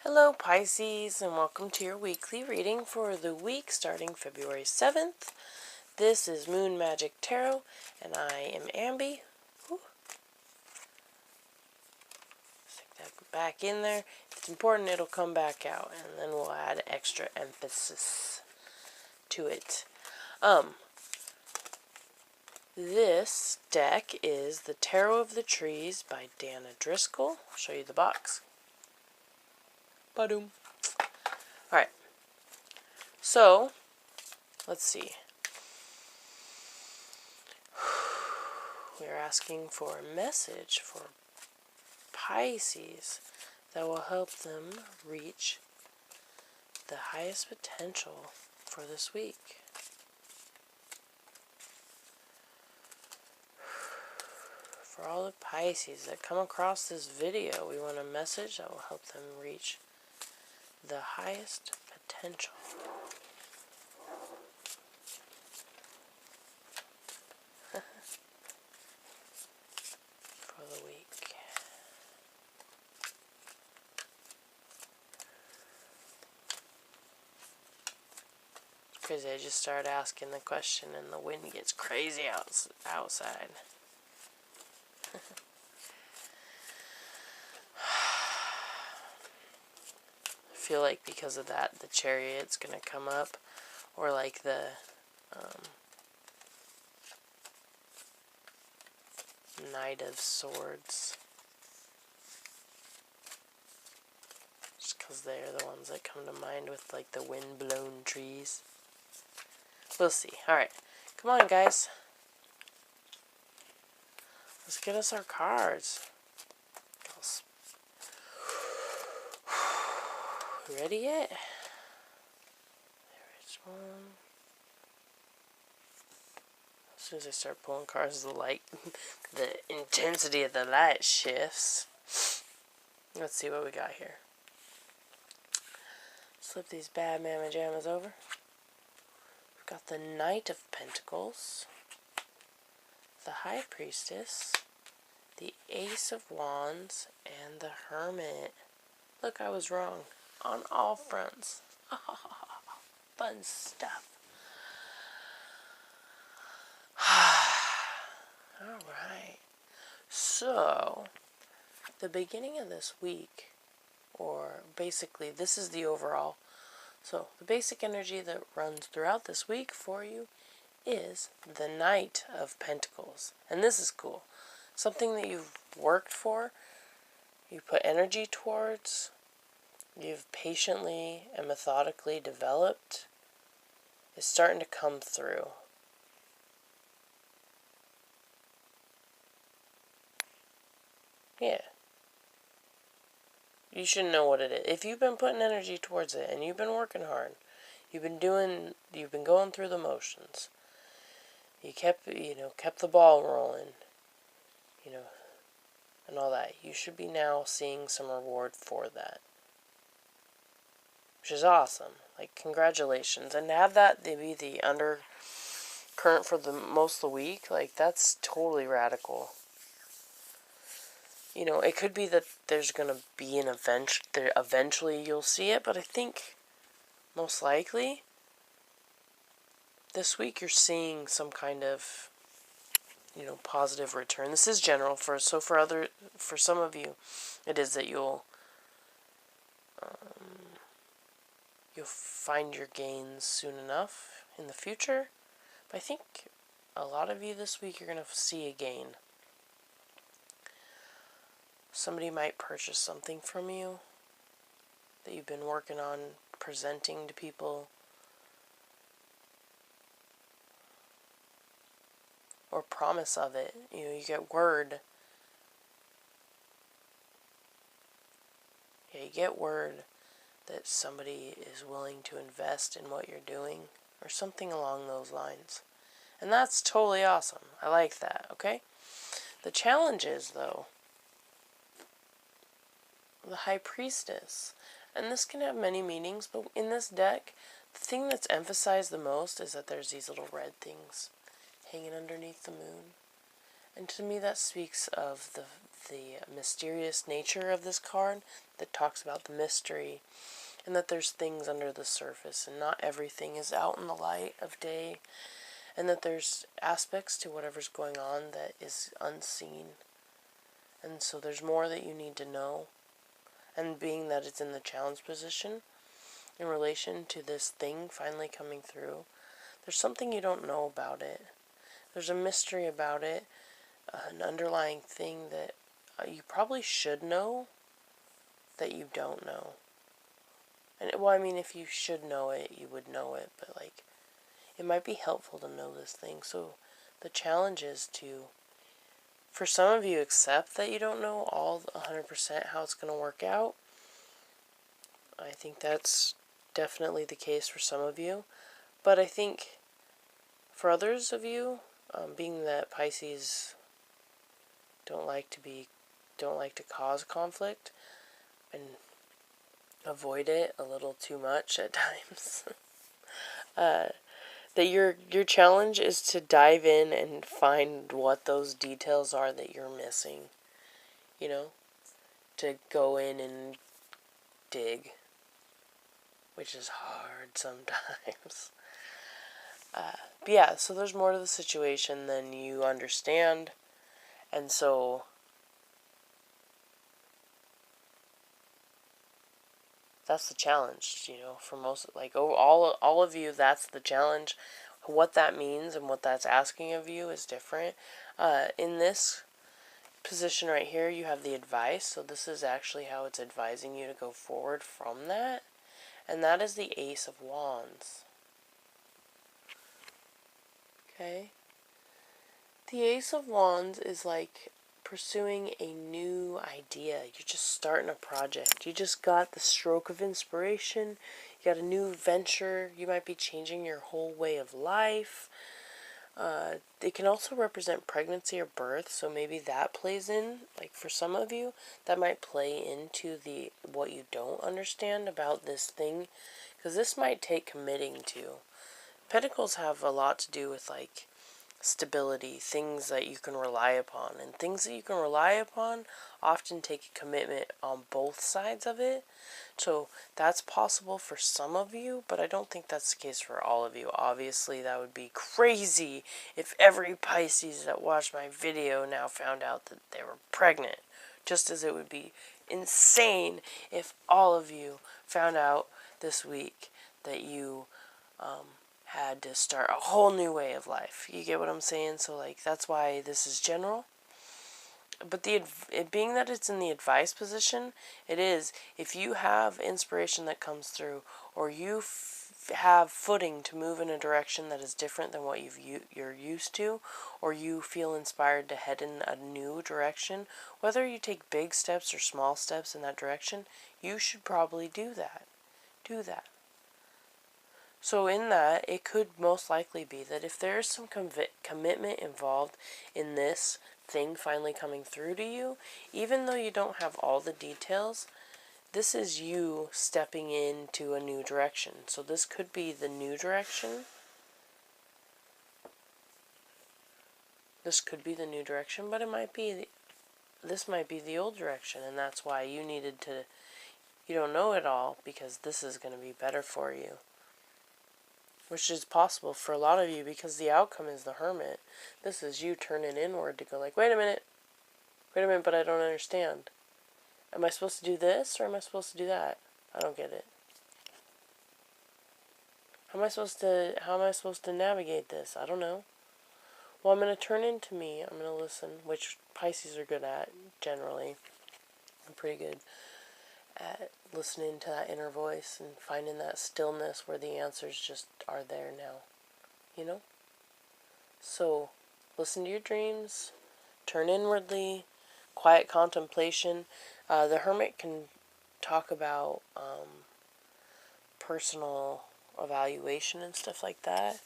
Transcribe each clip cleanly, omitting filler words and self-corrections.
Hello Pisces, and welcome to your weekly reading for the week starting February 7th. This is Moon Magic Tarot, and I am Ambi. Stick that back in there. If it's important, it'll come back out, and then we'll add extra emphasis to it. This deck is the Tarot of the Trees by Dana Driscoll. I'll show you the box. Ba-doom. Alright, so let's see. We're asking for a message for Pisces that will help them reach the highest potential for this week. For all the Pisces that come across this video, we want a message that will help them reach the highest potential. For the week. It's crazy, I just started asking the question and the wind gets crazy outside. I feel like because of that, the Chariot's gonna come up, or like the Knight of Swords. Just because they're the ones that come to mind with like the wind-blown trees. We'll see. Alright, come on guys. Let's get us our cards. Ready yet? Which one? As soon as I start pulling cards, the light, the intensity of the light shifts. Let's see what we got here. Slip these bad mamma jammas over. We've got the Knight of Pentacles, the High Priestess, the Ace of Wands, and the Hermit. Look, I was wrong on all fronts. Fun stuff. Alright. So, the beginning of this week, or basically this is the overall. So, the basic energy that runs throughout this week for you is the Knight of Pentacles. And this is cool. Something that you've worked for, you put energy towards, you've patiently and methodically developed, is starting to come through. Yeah. You should know what it is. If you've been putting energy towards it and you've been working hard, you've been going through the motions. You kept the ball rolling, and all that. You should be now seeing some reward for that. Which is awesome. Like, congratulations. And to have that be the undercurrent for the most of the week, like, that's totally radical. It could be that there's going to be an event, eventually you'll see it, but I think most likely this week you're seeing some kind of, positive return. This is general for some of you, it is that you'll find your gains soon enough in the future. But I think a lot of you this week you're going to see a gain. Somebody might purchase something from you that you've been working on presenting to people. Or promise of it. You get word. Yeah, you get word that somebody is willing to invest in what you're doing. Or something along those lines. And that's totally awesome. I like that, okay? The challenge is, though, the High Priestess. And this can have many meanings, but in this deck, the thing that's emphasized the most is that there's these little red things hanging underneath the moon. And to me that speaks of the the mysterious nature of this card that talks about the mystery and that there's things under the surface and not everything is out in the light of day, and that there's aspects to whatever's going on that is unseen. And so there's more that you need to know. And being that it's in the challenge position in relation to this thing finally coming through, there's something you don't know about it. There's a mystery about it, an underlying thing that you probably should know that you don't know. And well, I mean, if you should know it, you would know it, but like, it might be helpful to know this thing. So the challenge is to, for some of you, accept that you don't know all 100% how it's going to work out. I think that's definitely the case for some of you. But I think for others of you, being that Pisces don't like to cause conflict and avoid it a little too much at times, that your challenge is to dive in and find what those details are that you're missing. You know, to go in and dig, which is hard sometimes. But yeah, so there's more to the situation than you understand, and so that's the challenge, you know, for most, like, all of you, that's the challenge. What that means and what that's asking of you is different. In this position right here, you have the advice, so this is actually how it's advising you to go forward from that, and that is the Ace of Wands. Okay? The Ace of Wands is like pursuing a new idea. You're just starting a project. You just got the stroke of inspiration. You got a new venture. You might be changing your whole way of life. It can also represent pregnancy or birth, so maybe that plays in. Like for some of you, that might play into the what you don't understand about this thing, because this might take committing to. Pentacles have a lot to do with like stability, things that you can rely upon, and things that you can rely upon often take a commitment on both sides of it. So that's possible for some of you, but I don't think that's the case for all of you. Obviously, that would be crazy if every Pisces that watched my video now found out that they were pregnant, just as it would be insane if all of you found out this week that you had to start a whole new way of life. You get what I'm saying? So like, that's why this is general. But it being that it's in the advice position, it is, if you have inspiration that comes through, or you have footing to move in a direction that is different than what you're used to, or you feel inspired to head in a new direction, whether you take big steps or small steps in that direction, you should probably do that. Do that. So in that, it could most likely be that if there is some commitment involved in this thing finally coming through to you, even though you don't have all the details, this is you stepping into a new direction. So this could be the new direction. This could be the new direction, but it might be, this might be the old direction, and that's why you needed to, you don't know it all, because this is going to be better for you. Which is possible for a lot of you, because the outcome is the Hermit. This is you turning inward to go like, wait a minute, but I don't understand. Am I supposed to do this, or am I supposed to do that? I don't get it. How am I supposed to navigate this? I don't know. Well, I'm going to turn into me. I'm going to listen, which Pisces are good at, generally. I'm pretty good at listening to that inner voice and finding that stillness where the answers just are there now, you know? So, listen to your dreams, turn inwardly, quiet contemplation. The Hermit can talk about personal evaluation and stuff like that.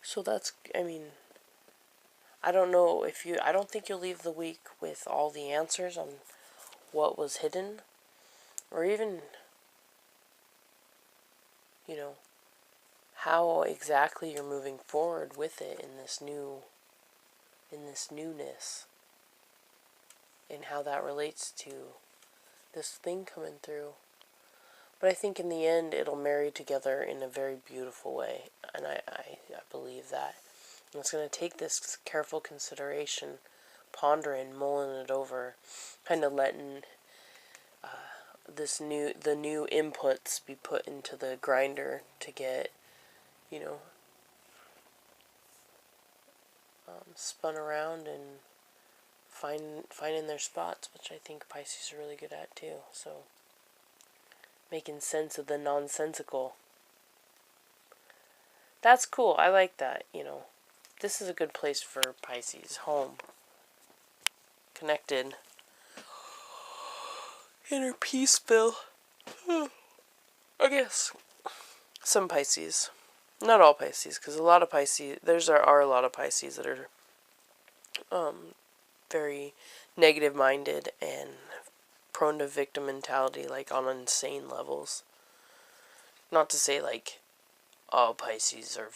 So that's, I mean, I don't know if you, I don't think you'll leave the week with all the answers on what was hidden, or even, you know, how exactly you're moving forward with it in this newness. in how that relates to this thing coming through. But I think in the end it'll marry together in a very beautiful way, and I believe that. And it's going to take this careful consideration, pondering, mulling it over, kind of letting the new inputs be put into the grinder to get, you know, spun around and finding their spots, which I think Pisces are really good at too. So making sense of the nonsensical. That's cool. I like that, you know. This is a good place for Pisces. Home. Connected. Inner peaceful. I guess. Some Pisces. Not all Pisces, because a lot of Pisces, there are a lot of Pisces that are very negative minded and prone to victim mentality, like on insane levels. Not to say like all Pisces are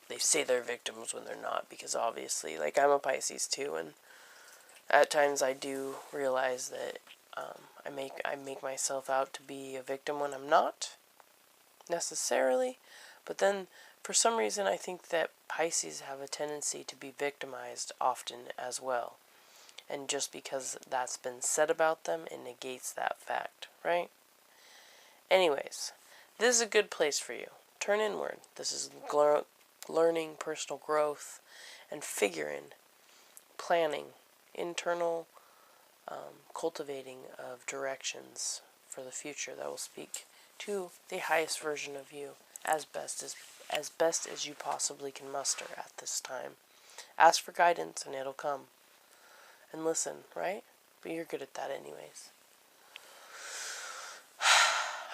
they say they're victims when they're not, because obviously, like, I'm a Pisces too, and at times I do realize that I make myself out to be a victim when I'm not necessarily. But then for some reason I think that Pisces have a tendency to be victimized often as well. And just because that's been said about them, it negates that fact, right? Anyways, this is a good place for you. Turn inward. This is learning, personal growth, and figuring, planning, internal cultivating of directions for the future that will speak to the highest version of you as best as you possibly can muster at this time. Ask for guidance and it'll come. And listen, right? But you're good at that anyways.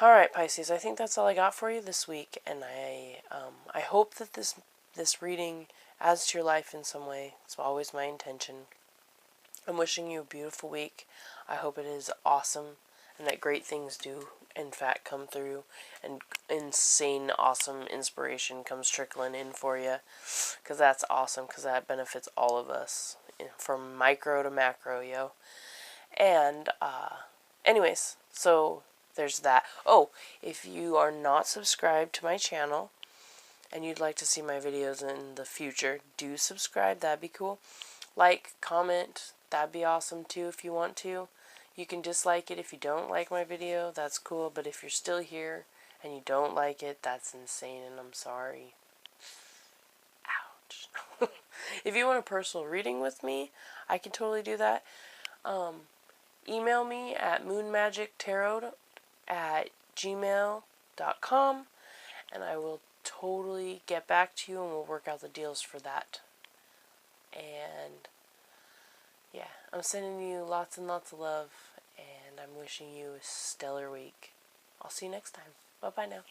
Alright, Pisces, I think that's all I got for you this week, and I hope that this reading adds to your life in some way. It's always my intention. I'm wishing you a beautiful week. I hope it is awesome, and that great things do, in fact, come through, and insane, awesome inspiration comes trickling in for you, because that's awesome, because that benefits all of us, from micro to macro, yo. And, anyways, so there's that. Oh, if you are not subscribed to my channel and you'd like to see my videos in the future, do subscribe. That'd be cool. Like, comment. That'd be awesome too if you want to. You can dislike it if you don't like my video. That's cool. But if you're still here and you don't like it, that's insane and I'm sorry. Ouch. If you want a personal reading with me, I can totally do that. Email me at moonmagicktarot@gmail.com and I will totally get back to you and we'll work out the deals for that. And yeah, I'm sending you lots and lots of love, and I'm wishing you a stellar week. I'll see you next time. Bye-bye now.